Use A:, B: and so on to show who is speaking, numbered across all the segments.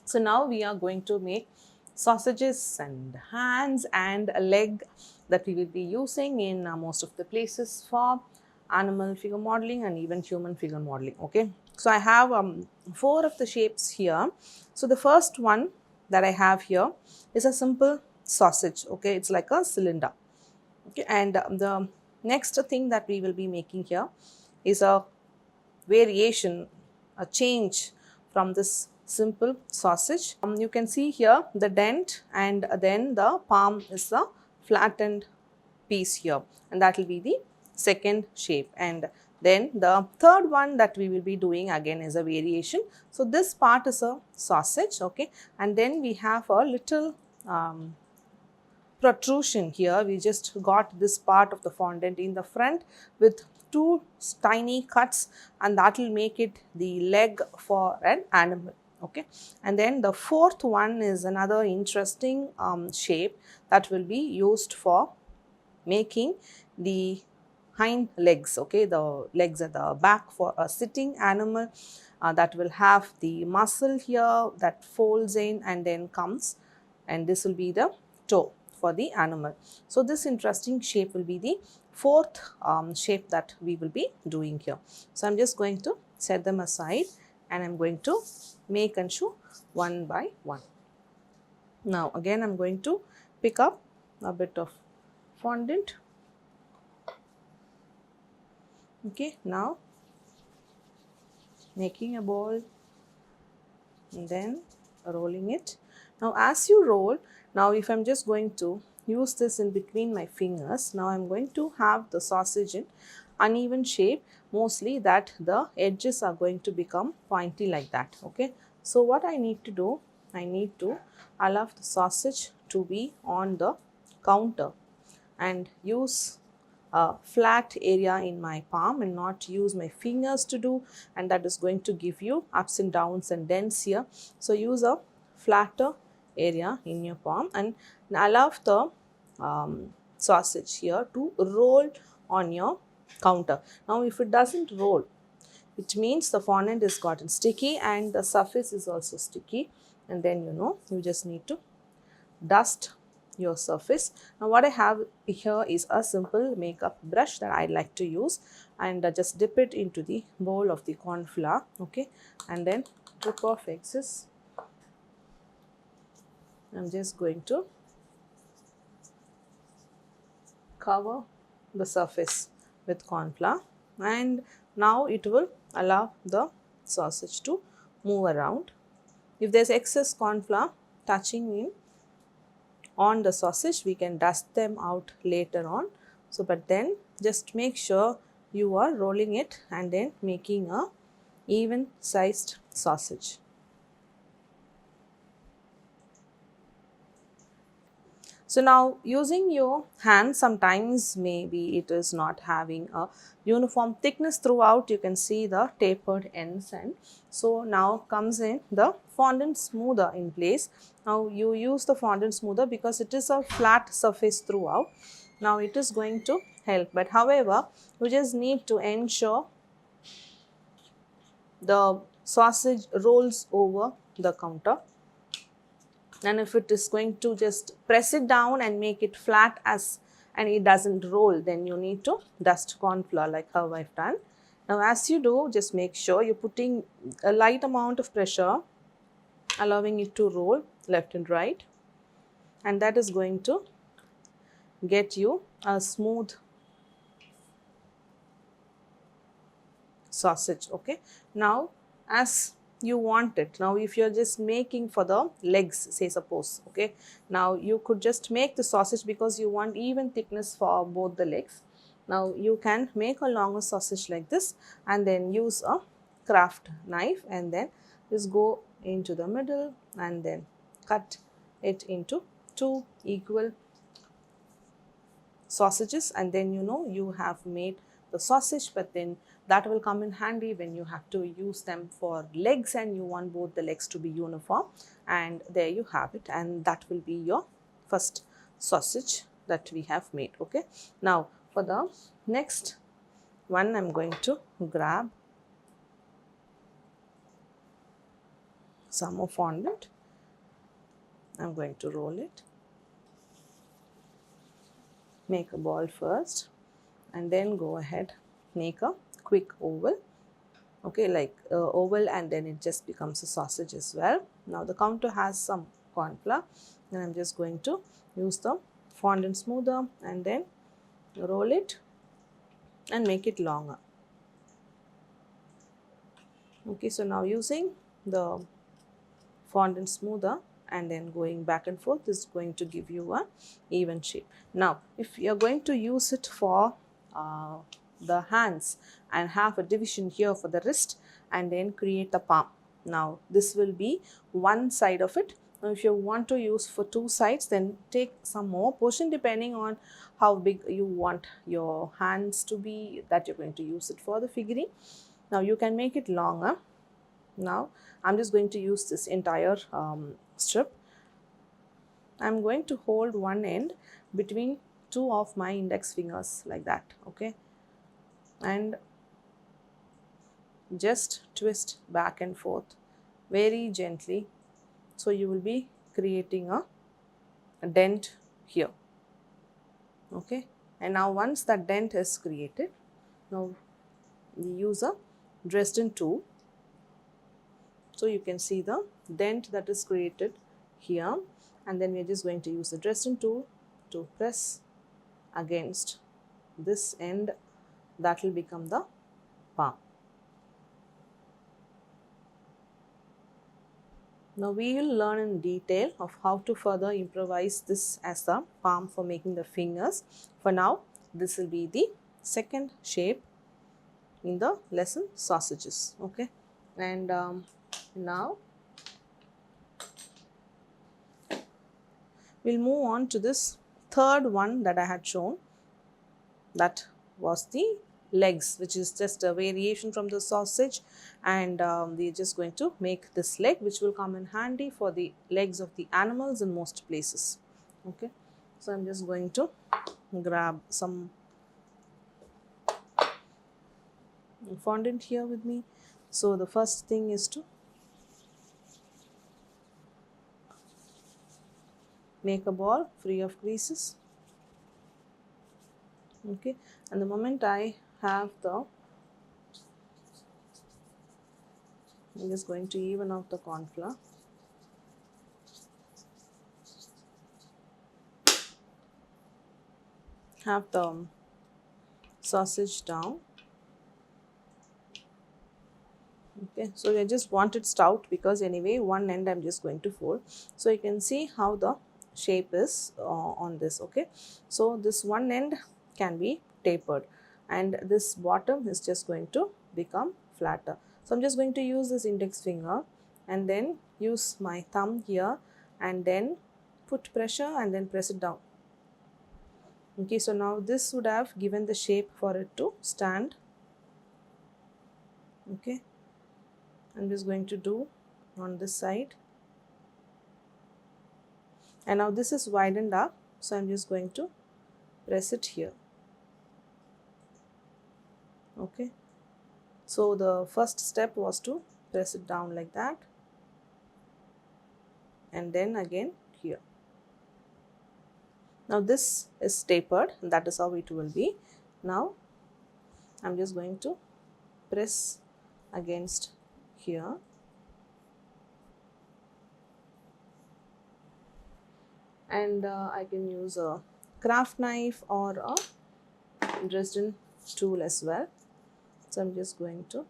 A: So now we are going to make sausages and hands and a leg that we will be using in most of the places for animal figure modeling and even human figure modeling. Okay, so I have 4 of the shapes here. So the first one that I have here is a simple sausage. Okay, it's like a cylinder. Okay, and the next thing that we will be making here is a variation, a change from this simple sausage. You can see here the dent, and then the palm is the flattened piece here, and that will be the second shape. And then the third one that we will be doing again is a variation. So this part is a sausage, okay, and then we have a little protrusion here. We just got this part of the fondant in the front with 2 tiny cuts, and that will make it the leg for an animal. Okay, and then the fourth one is another interesting shape that will be used for making the hind legs. Okay, the legs at the back for a sitting animal, that will have the muscle here that folds in and then comes, and this will be the toe for the animal. So this interesting shape will be the fourth shape that we will be doing here. So I'm just going to set them aside, and I'm going to make and show one by one. Now again I'm going to pick up a bit of fondant. Okay, now making a ball and then rolling it. Now as you roll, now if I'm just going to use this in between my fingers, now I'm going to have the sausage in uneven shape, mostly that the edges are going to become pointy like that. Okay, so what I need to do, I need to allow the sausage to be on the counter and use a flat area in my palm and not use my fingers to do, and that is going to give you ups and downs and dents here. So use a flatter area in your palm and allow the sausage here to roll on your counter. Now if it doesn't roll, it means the fondant is gotten sticky and the surface is also sticky, and then you just need to dust your surface. Now what I have here is a simple makeup brush that I like to use, and just dip it into the bowl of the corn flour. Okay, and then drip off excess. I'm just going to cover the surface with corn flour, and now it will allow the sausage to move around. If there's excess corn flour touching in on the sausage, we can dust them out later on. So but then just make sure you are rolling it and then making a even sized sausage. So now using your hand, sometimes maybe it is not having a uniform thickness throughout. You can see the tapered ends, and so now comes in the fondant smoother in place. Now you use the fondant smoother because it is a flat surface throughout. Now it is going to help, but however you just need to ensure the sausage rolls over the counter, and if it is going to just press it down and make it flat as and it doesn't roll, then you need to dust corn flour like how I've done. Now as you do, just make sure you're putting a light amount of pressure, allowing it to roll left and right, and that is going to get you a smooth sausage. Okay, now as you want it, now if you're just making for the legs, say suppose, okay, now you could just make the sausage because you want even thickness for both the legs. Now you can make a longer sausage like this and then use a craft knife and then just go into the middle and then cut it into 2 equal sausages, and then you have made the sausage. But then that will come in handy when you have to use them for legs and you want both the legs to be uniform, and there you have it, and that will be your first sausage that we have made. Okay, now for the next one, I'm going to grab some more fondant I'm going to roll it. Make a ball first and then go ahead, make a quick oval. Okay, like oval, and then it just becomes a sausage as well. Now the counter has some corn flour, and I'm just going to use the fondant smoother and then roll it and make it longer. Okay, so now using the fondant smoother and then going back and forth is going to give you a even shape. Now if you're going to use it for uh, the hands and have a division here for the wrist and then create the palm, now this will be one side of it. Now if you want to use for two sides, then take some more portion depending on how big you want your hands to be that you're going to use it for the figurine. Now you can make it longer. Now I'm just going to use this entire strip. I'm going to hold one end between two of my index fingers like that, okay, and just twist back and forth very gently. So you will be creating a dent here, okay. And now once that dent is created, now we use a Dresden tool. So you can see the dent that is created here, and then we are just going to use the Dresden tool to press against this end. That will become the palm. Now we will learn in detail of how to further improvise this as the palm for making the fingers. For now, this will be the second shape in the lesson, sausages, okay. And now we'll move on to this third one that I had shown. That was the legs, which is just a variation from the sausage, and we're just going to make this leg, which will come in handy for the legs of the animals in most places, okay. So I'm just going to grab some fondant here with me. So the first thing is to make a ball free of creases, okay. And the moment I have the, I'm just going to even out the corn flour. Have the sausage down, okay. So I just want it stout because anyway one end I'm just going to fold. So you can see how the shape is on this, okay. So this one end can be tapered and this bottom is just going to become flatter. So I'm just going to use this index finger and then use my thumb here and then put pressure and then press it down, okay. So now this would have given the shape for it to stand, okay. I'm just going to do on this side, and now this is widened up, so I'm just going to press it here, okay. So the first step was to press it down like that and then again here. Now this is tapered and that is how it will be. Now I'm just going to press against here and I can use a craft knife or a Dresden tool as well. So I'm just going to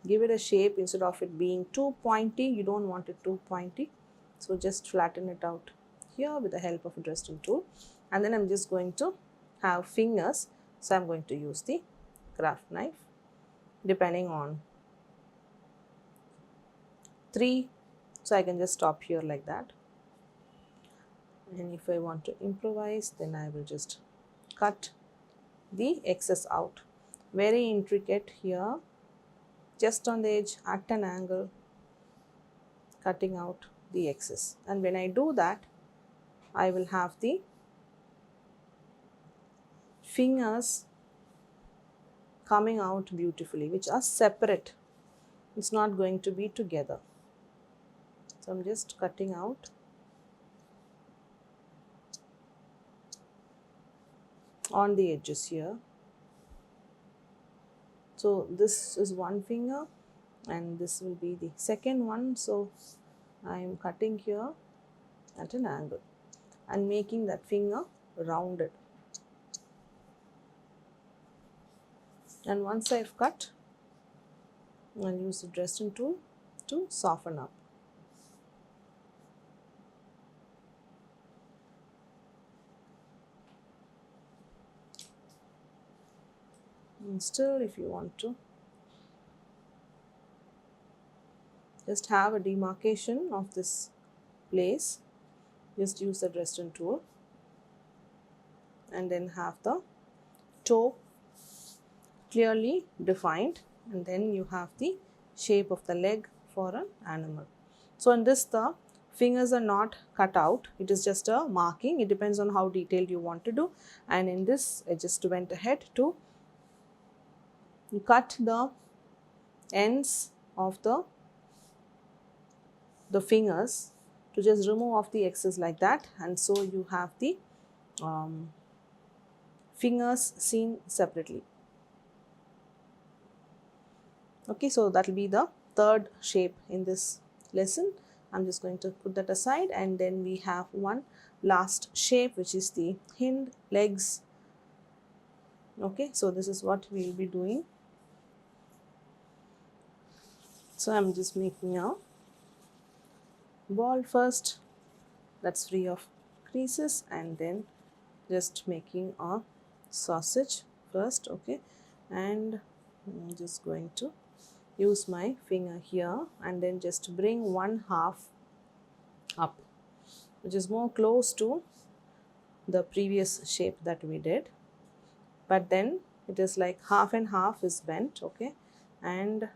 A: give it a shape. Instead of it being too pointy, you don't want it too pointy, so just flatten it out here with the help of a Dresden tool. And then I'm just going to have fingers, so I'm going to use the craft knife depending on 3, so I can just stop here like that. And if I want to improvise, then I will just cut the excess out. Very intricate here, just on the edge at an angle, cutting out the excess. And when I do that, I will have the fingers coming out beautifully, which are separate. It's not going to be together. So I'm just cutting out on the edges here. So this is one finger and this will be the second one. So I am cutting here at an angle and making that finger rounded. And once I've cut, I'll use the Dresden tool to soften up. And still, if you want to just have a demarcation of this place, just use the Dresden tool and then have the toe clearly defined, and then you have the shape of the leg for an animal. So in this, the fingers are not cut out, it is just a marking. It depends on how detailed you want to do. And in this, I just went ahead to cut the ends of the fingers to just remove off the excess like that, and so you have the fingers seen separately. Okay, so that will be the third shape in this lesson. I'm just going to put that aside, and then we have one last shape, which is the hind legs. Okay, so this is what we will be doing. So I'm just making a ball first that's free of creases, and then just making a sausage first. Okay, and I'm just going to use my finger here and then just bring one half up, which is more close to the previous shape that we did, but then it is like half and half is bent. Okay, and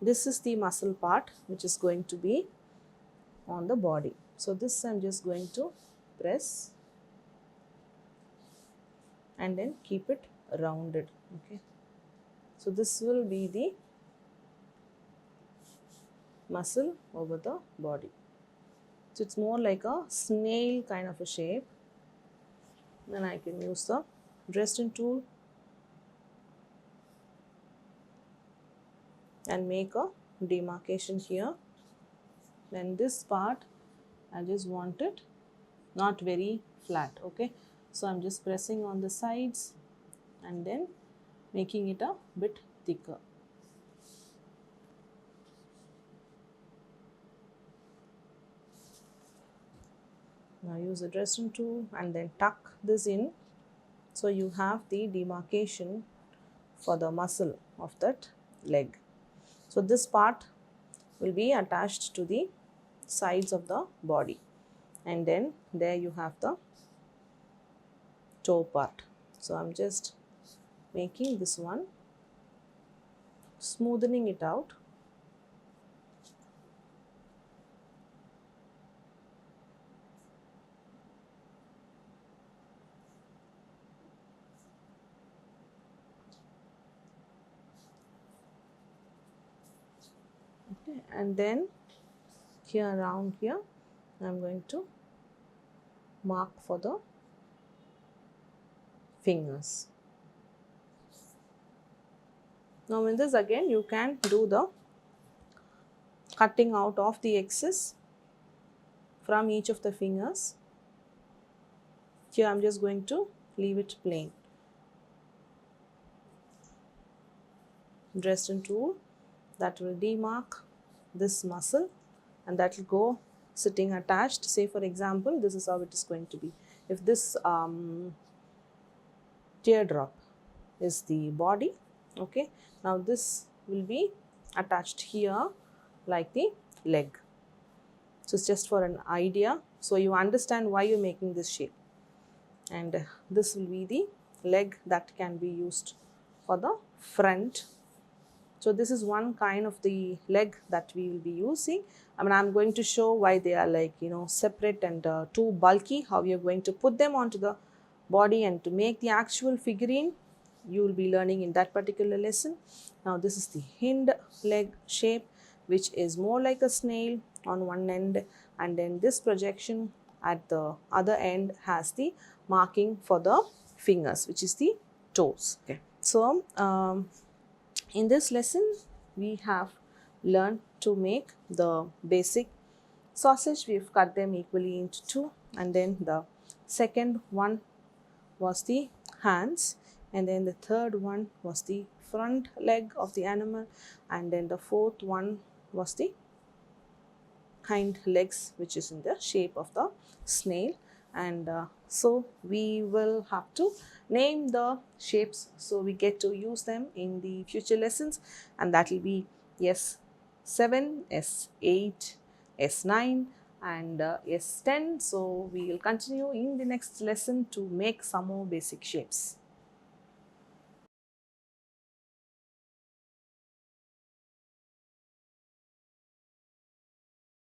A: this is the muscle part which is going to be on the body. So this I'm just going to press and then keep it rounded. Okay, so this will be the muscle over the body. So it's more like a snail kind of a shape. Then I can use the Dresden tool and make a demarcation here. Then this part, I just want it not very flat. Okay, so I'm just pressing on the sides and then making it a bit thicker. Now use the Dresden tool and then tuck this in, so you have the demarcation for the muscle of that leg. So this part will be attached to the sides of the body, and then there you have the toe part. So I'm just making this one, smoothing it out. Okay, and then here around here I'm going to mark for the fingers. Now in this again you can do the cutting out of the excess from each of the fingers. Here I'm just going to leave it plain. Dresden tool that will demark this muscle, and that will go sitting attached. Say for example, this is how it is going to be. If this teardrop is the body, okay, now this will be attached here like the leg. So it's just for an idea, so you understand why you're making this shape. And this will be the leg that can be used for the front. So this is one kind of the leg that we will be using. I mean, I'm going to show why they are like, separate and too bulky, how you're going to put them onto the body and to make the actual figurine. You will be learning in that particular lesson. Now this is the hind leg shape. which is more like a snail on one end, and then this projection at the other end has the marking for the fingers, which is the toes. Okay. So in this lesson we have learned to make the basic sausage. We've cut them equally into two, and then the second one was the hands, and then the third one was the front leg of the animal, and then the fourth one was the hind legs, which is in the shape of the snail. And so we will have to name the shapes so we get to use them in the future lessons, and that will be S7, S8, S9 and S10. So we will continue in the next lesson to make some more basic shapes.